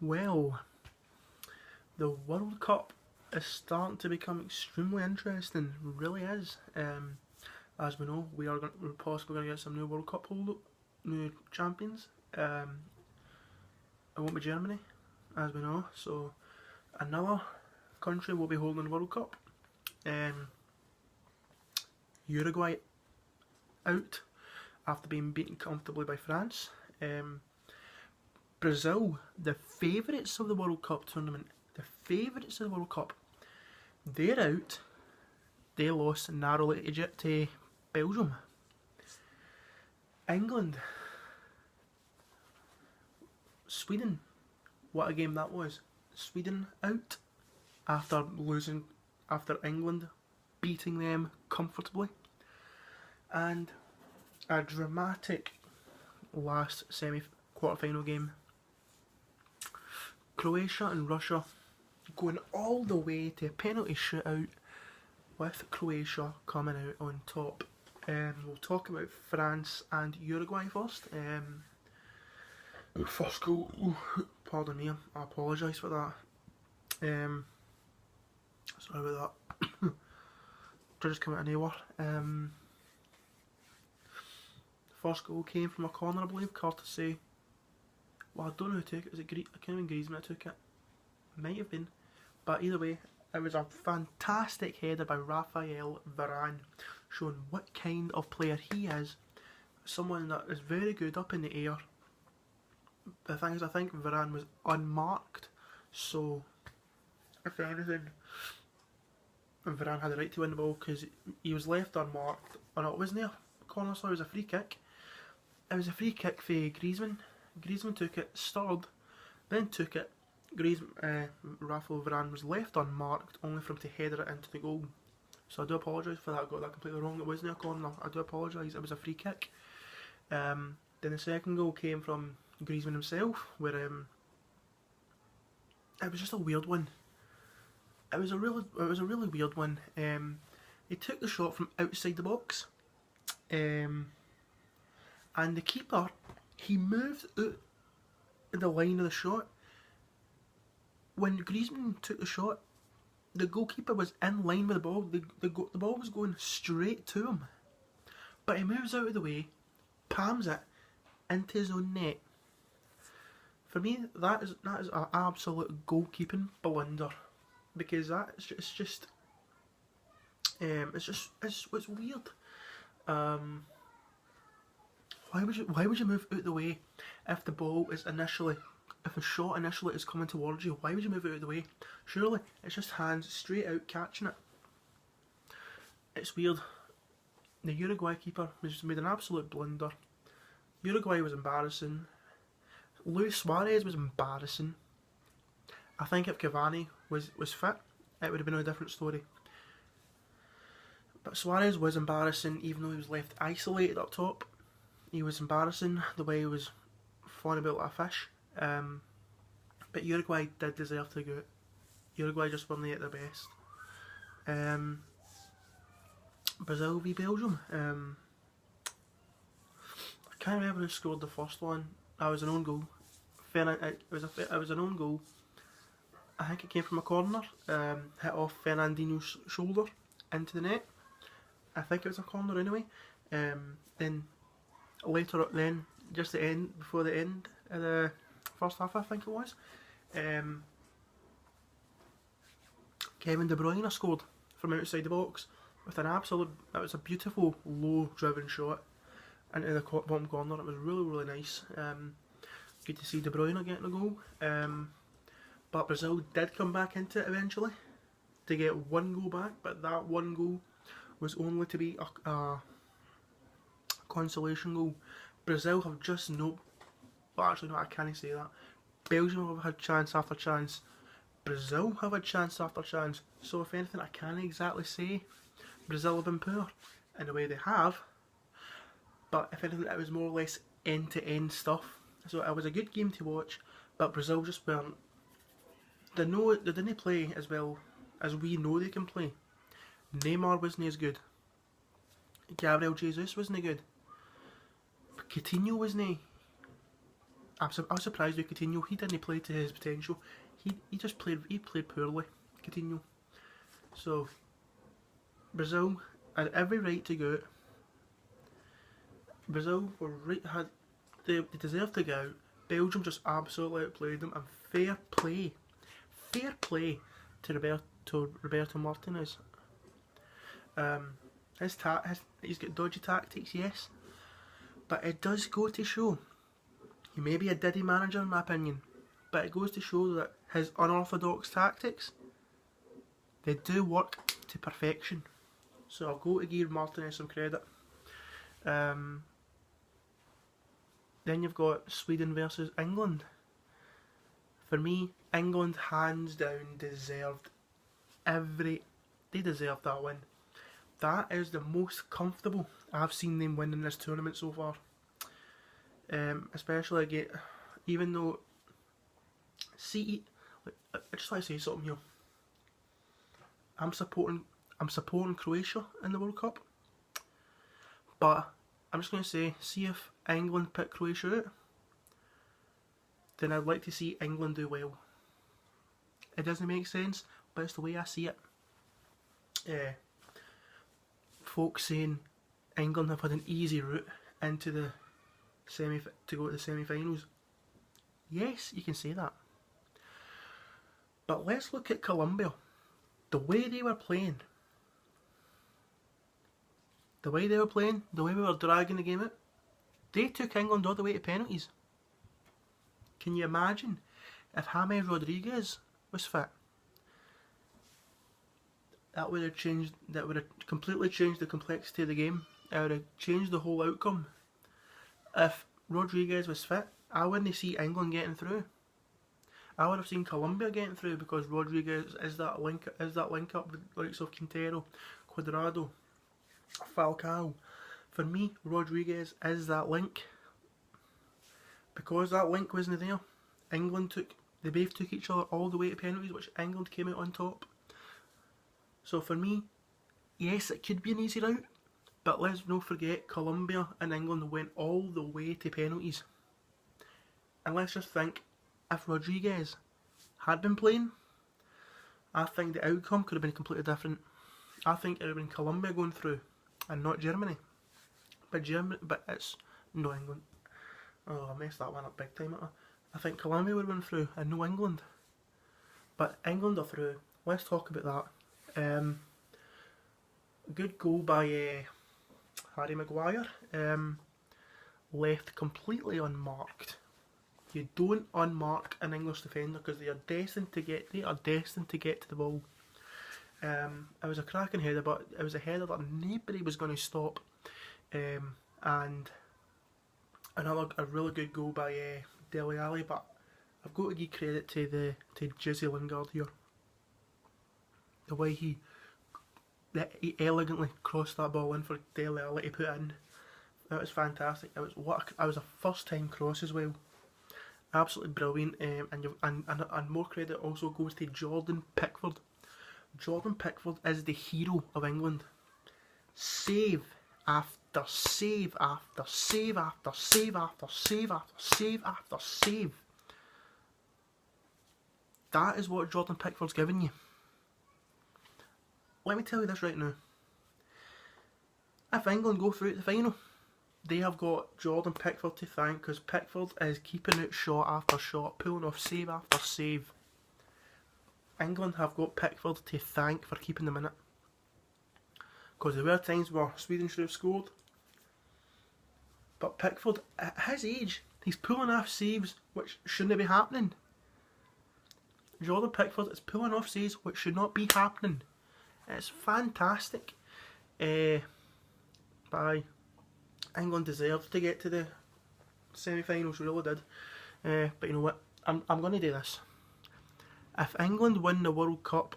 Well, the World Cup is starting to become extremely interesting. Really is. As we know, we're possibly going to get some new World Cup new champions. It won't be Germany, as we know. So another country will be holding the World Cup. Uruguay out after being beaten comfortably by France. Brazil, the favourites of the World Cup tournament, they're out. They lost narrowly to Belgium. England, Sweden, what a game that was. Sweden out after England beating them comfortably. And a dramatic last quarter-final game. Croatia and Russia going all the way to a penalty shootout with Croatia coming out on top. We'll talk about France and Uruguay first. First goal, pardon me, I apologise for that. Sorry about that. Just come out of nowhere. First goal came from a corner, I believe, courtesy. Well, I don't know who took it. Was it I can't even Griezmann that took it. Might have been. But either way, it was a fantastic header by Raphael Varane, showing what kind of player he is. Someone that is very good up in the air. The thing is, I think Varane was unmarked, so if anything, Varane had the right to win the ball because he was left unmarked. Oh no, it wasn't a corner, so it was a free kick. It was a free kick for Griezmann. Griezmann took it, stirred, then took it. Raphael Varane was left unmarked, only for him to header it into the goal. So I do apologise for that. I got that completely wrong. It wasn't a corner. I do apologise. It was a free kick. Then the second goal came from Griezmann himself, where it was just a weird one. It was a really weird one. He took the shot from outside the box, and the keeper, he moved out the line of the shot. When Griezmann took the shot, the goalkeeper was in line with the ball. The ball was going straight to him, but he moves out of the way, palms it into his own net. For me, that is an absolute goalkeeping blunder, because it's weird. Why would you move out the way if the ball is if a shot initially is coming towards you? Why would you move out of the way? Surely it's just hands straight out catching it. It's weird. The Uruguay keeper just made an absolute blunder. Uruguay was embarrassing. Luis Suarez was embarrassing. I think if Cavani was fit, it would have been a different story. But Suarez was embarrassing, even though he was left isolated up top. He was embarrassing the way he was flying about like a fish. But Uruguay did deserve to go. Uruguay just weren't at their best. Brazil v Belgium. I can't remember who scored the first one. That was an own goal. It was an own goal. I think it came from a corner. Hit off Fernandinho's shoulder into the net. I think it was a corner anyway. Then later, just before the end of the first half, I think it was, Kevin De Bruyne scored from outside the box with an absolute. That was a beautiful low driven shot into the bottom corner. It was really nice. Good to see De Bruyne getting a goal. But Brazil did come back into it eventually to get one goal back, but that one goal was only to be a consolation goal. Brazil have just well actually no, I can't say that. Belgium have had chance after chance. Brazil have had chance after chance. So if anything, I can't exactly say Brazil have been poor in the way they have. But if anything, it was more or less end-to-end stuff. So it was a good game to watch, but Brazil just weren't. They didn't play as well as we know they can play. Neymar wasn't as good. Gabriel Jesus wasn't good. Coutinho wasn't I was surprised with Coutinho. He didn't play to his potential. He just played poorly, Coutinho. So Brazil had every right to go out. Brazil they deserved to go out. Belgium just absolutely outplayed them, and fair play to Roberto Martinez. He's got dodgy tactics, yes, but it does go to show. He may be a diddy manager in my opinion, but it goes to show that his unorthodox tactics, they do work to perfection. So I'll go to give Martinez some credit. Then you've got Sweden versus England. For me, England hands down deserved they deserved that win. That is the most comfortable I've seen them win in this tournament so far. Especially again, even though, see, I just like to say something here. I'm supporting Croatia in the World Cup, but I'm just going to say, see if England pick Croatia out, then I'd like to see England do well. It doesn't make sense, but it's the way I see it. Folks saying England have had an easy route into the to go to the semi-finals. Yes, you can say that. But let's look at Colombia. The way they were playing, the way we were dragging the game out, they took England all the way to penalties. Can you imagine if James Rodriguez was fit? That would have completely changed the complexity of the game. It would have changed the whole outcome. If Rodriguez was fit, I wouldn't see England getting through. I would have seen Colombia getting through because Rodriguez is that link up with the likes of Quintero, Cuadrado, Falcao. For me, Rodriguez is that link. Because that link wasn't there, they both took each other all the way to penalties, which England came out on top. So for me, yes, it could be an easy route, but let's not forget Colombia and England went all the way to penalties. And let's just think, if Rodriguez had been playing, I think the outcome could have been completely different. I think it would have been Colombia going through and not Germany. But it's no England. Oh, I messed that one up big time. I think Colombia would have been through and no England. But England are through. Let's talk about that. Good goal by Harry Maguire. Left completely unmarked. You don't unmark an English defender because they are destined to get to the ball. It was a cracking header, but it was a header that nobody was going to stop. And a really good goal by Dele Alli, but I've got to give credit to Jesse Lingard here. The way he elegantly crossed that ball in for Dele Alli to put in. That was fantastic. It was a first time cross as well. Absolutely brilliant. And more credit also goes to Jordan Pickford. Jordan Pickford is the hero of England. Save after save after save after save after save after save after save. That is what Jordan Pickford's giving you. Let me tell you this right now. If England go through to the final, they have got Jordan Pickford to thank, because Pickford is keeping out shot after shot, pulling off save after save. England have got Pickford to thank for keeping them in it. Because there were times where Sweden should have scored. But Pickford, at his age, he's pulling off saves which shouldn't be happening. Jordan Pickford is pulling off saves which should not be happening. It's fantastic. But England deserved to get to the semi-finals, really did. But you know what? I'm going to do this. If England win the World Cup,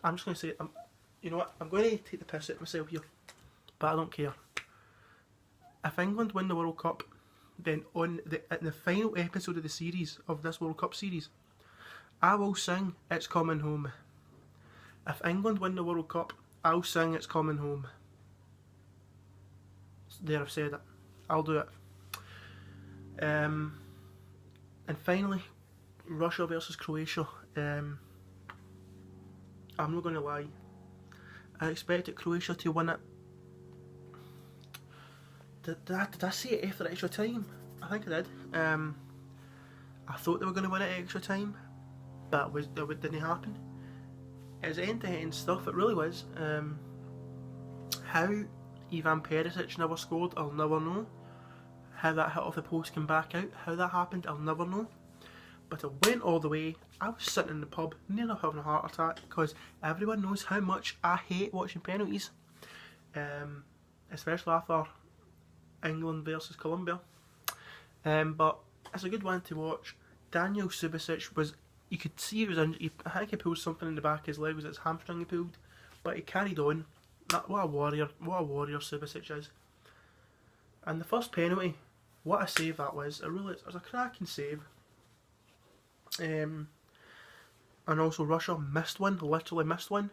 I'm just going to say, you know what? I'm going to take the piss out of myself here, but I don't care. If England win the World Cup, then in the final episode of the series, of this World Cup series, I will sing It's Coming Home. If England win the World Cup, I'll sing It's Coming Home. There, I've said it. I'll do it. And finally, Russia versus Croatia. I'm not going to lie. I expected Croatia to win it. Did I say it after extra time? I think I did. I thought they were going to win it extra time, but it didn't happen. It was end-to-end stuff, it really was. How Ivan Perisic never scored, I'll never know. How that hit off the post came back out, how that happened, I'll never know. But it went all the way. I was sitting in the pub, nearly having a heart attack, because everyone knows how much I hate watching penalties. Especially after England versus Colombia. But it's a good one to watch. Daniel Subasic was, you could see he was injured. I think he pulled something in the back of his leg, was it his hamstring he pulled? But he carried on. What a warrior Subasic is. And the first penalty, what a save that was. It was a cracking save. And also Russia missed one, literally missed one.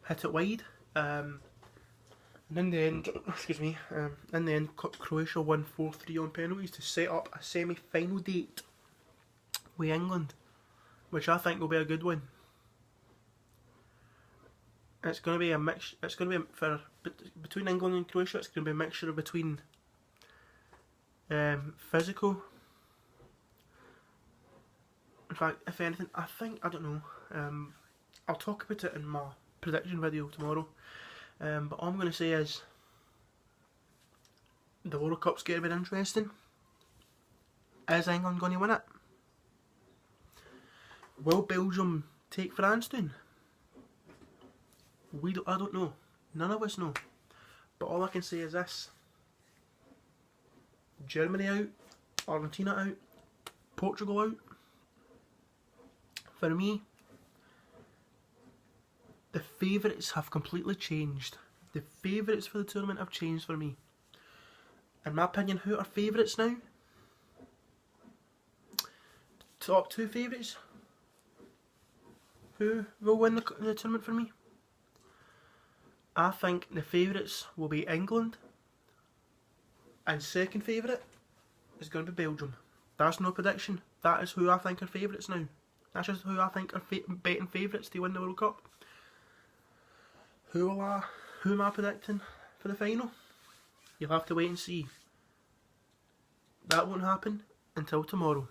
Hit it wide. And in the end, Croatia won 4-3 on penalties to set up a semi-final date with England, which I think will be a good one. It's going to be a mix. It's going to be between England and Croatia. It's going to be a mixture between physical. In fact, if anything, I don't know. I'll talk about it in my prediction video tomorrow. But all I'm going to say is the World Cup's going to be interesting. Is England going to win it? Will Belgium take France down? I don't know. None of us know. But all I can say is this. Germany out, Argentina out, Portugal out. For me, the favourites have completely changed. The favourites for the tournament have changed for me. In my opinion, who are favourites now? Top two favourites? Who will win the tournament for me? I think the favourites will be England. And second favourite is going to be Belgium. That's no prediction. That is who I think are favourites now. That's just who I think are betting favourites to win the World Cup. Who am I predicting for the final? You'll have to wait and see. That won't happen until tomorrow.